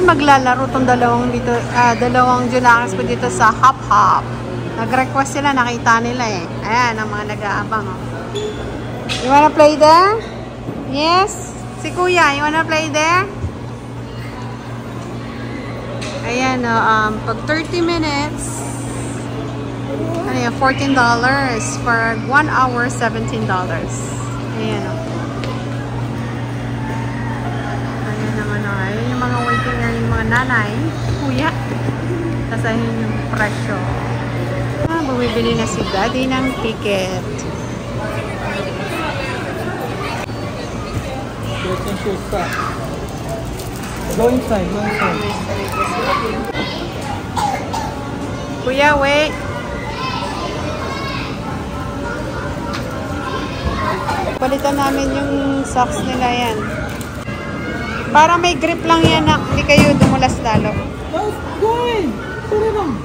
Maglalaro tong dalawang Junakis ko dito sa Hop Hop. Nag-request sila, nakita nila eh. Ayan, ang mga nag-aabang. Oh. You wanna play there? Yes? Si Kuya, you wanna play there? Ayan, pag 30 minutes, ano yan, $14. For 1 hour, $17. Ayan, oh. Ayun yung mga waiting area, yung mga nanay, kuya. Tapos ayun yung presyo. Bumibili na si Daddy ng ticket. Go inside, go inside. Kuya, wait. Palitan namin yung socks nila yan. Para may grip lang yan na hindi kayo dumulas lalo. Go ahead. Puro lang.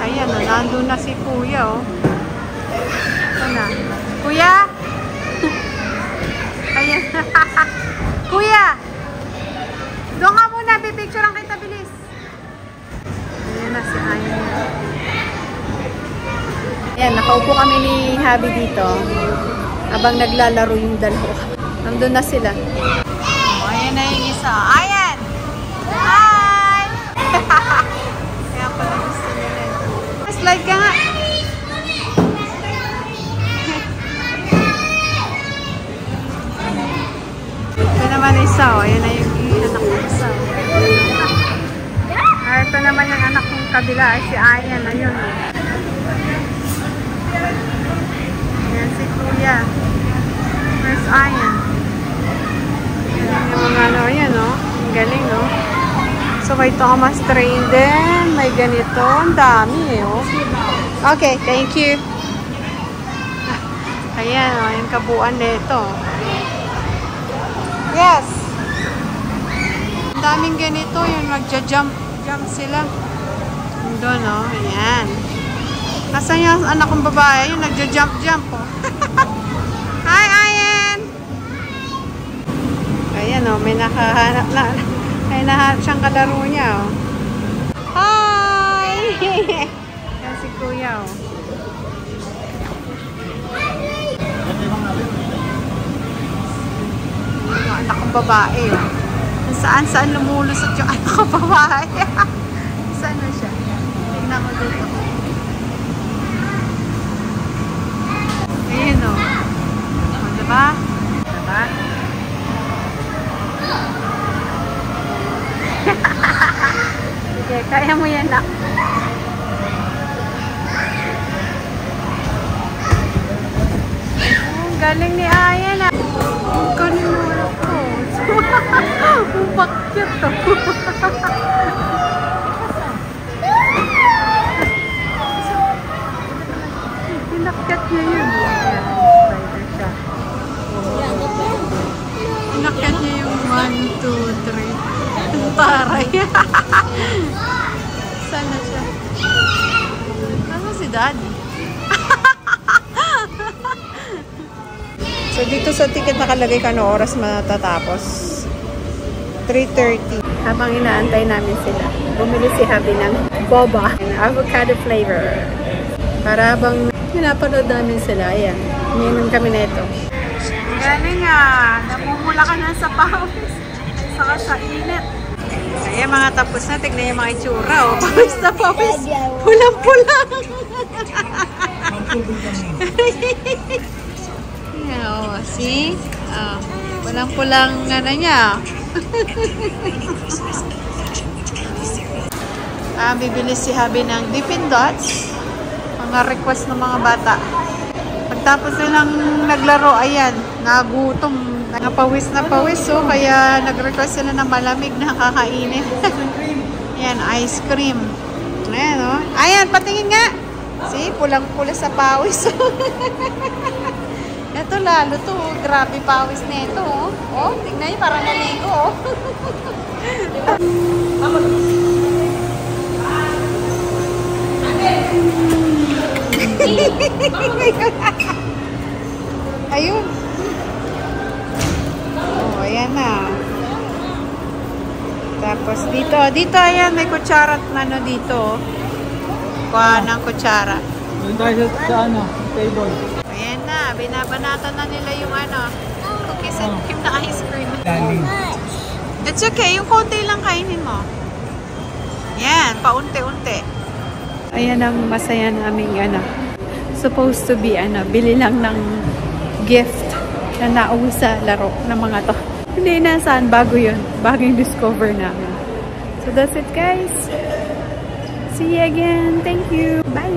Ayan, nandun na si Kuya, oh. Ito na. Kuya! Ayan. Kuya! Doon ka muna, pipicturean kita, bilis. Ayan na si Ayan. Ayan, nakaupo kami ni Habi dito. Habang naglalaro yung dalawa. Nandun na sila. Ayan na yung isa. Ayan! Hi! Kaya pala gusto nila. Slide ka nga. Ito naman isa. Ayan na yung anak ng isa. Ito naman yung anak ng kabila. Si Ayan. Ayun. Ayan si Kuya. Where's Ayan? Yung mga ano, ayan, no? Ang galing, no? So, may Thomas train din. May ganito. Ang dami, eh, oh. Okay, thank you. Ayan, oh. Yung kabuuan nito. Yes! Ang daming ganito. Yung magja-jump sila. Doon, oh. Ayan. Nasaan yung anak kong babae? Yung nagja-jump, oh. Hi, Ayan! Ayan, oh, may nakahanap na. May nahanap siyang kalaro niya, oh. Hi! Yan si Kuya, oh. Yung anak kong babae, oh. Saan lumulusot yung anak kong babae. Saan na siya? Tingnan ko dito. Ayan, oh. O, diba? Diba? Sige, kaya mo yan, nak. Oh, galing ni Ayan, ah. Ang galing mo ako. Ang pakyat, oh. Pinakyat niya yun. Ayan, spider siya. Pinakyat niya yung 1, 2, 3. Taray. Sana siya. Ano si Daddy? So dito sa ticket nakalagay ka no oras matatapos. 3:30. Habang inaantay namin sila, bumili si Habi ng boba and avocado flavor. Para habang pinapanood namin sila, ayan, umiinom kami na ito. Galing nga, namumula ka na sa pawis. Saka sa init. Ayan, mga tapos na. Tignan yung mga itsura, oh. Pawis na pawis. Pulang-pulang. Yeah, oh, see? Pulang-pulang ano niya. Bibili si Habi ng Dippin' Dots. Mga request ng mga bata. Pagtapos nilang naglaro, ayan, nagutom. Napawis na pawis, so kaya nag-request sila ng malamig na kakainin. Ayan, ice cream. Ayan, oh. Ayan, patingin nga. See, pulang-pula sa pawis. Ito lalo to, grabe pawis na ito, oh. Oh, tignan niyo, parang naligo, oh. Ayun. Oh, ayan na. Tapos dito, ayan, may kutsara at ano dito. Kuha ng kutsara. Doon tayo sa ano, table. Ayan na, binabanatan na nila yung ano, cookies and cream na ice cream. It's okay, yung konti lang kainin mo. Yan, paunti-unti. Ayan ang masaya naming ano, supposed to be ano, bili lang ng gift na nauwi sa laro ng mga to. Hindi nasaan, bago yun. Bagong discover namin. So that's it guys. See you again. Thank you. Bye.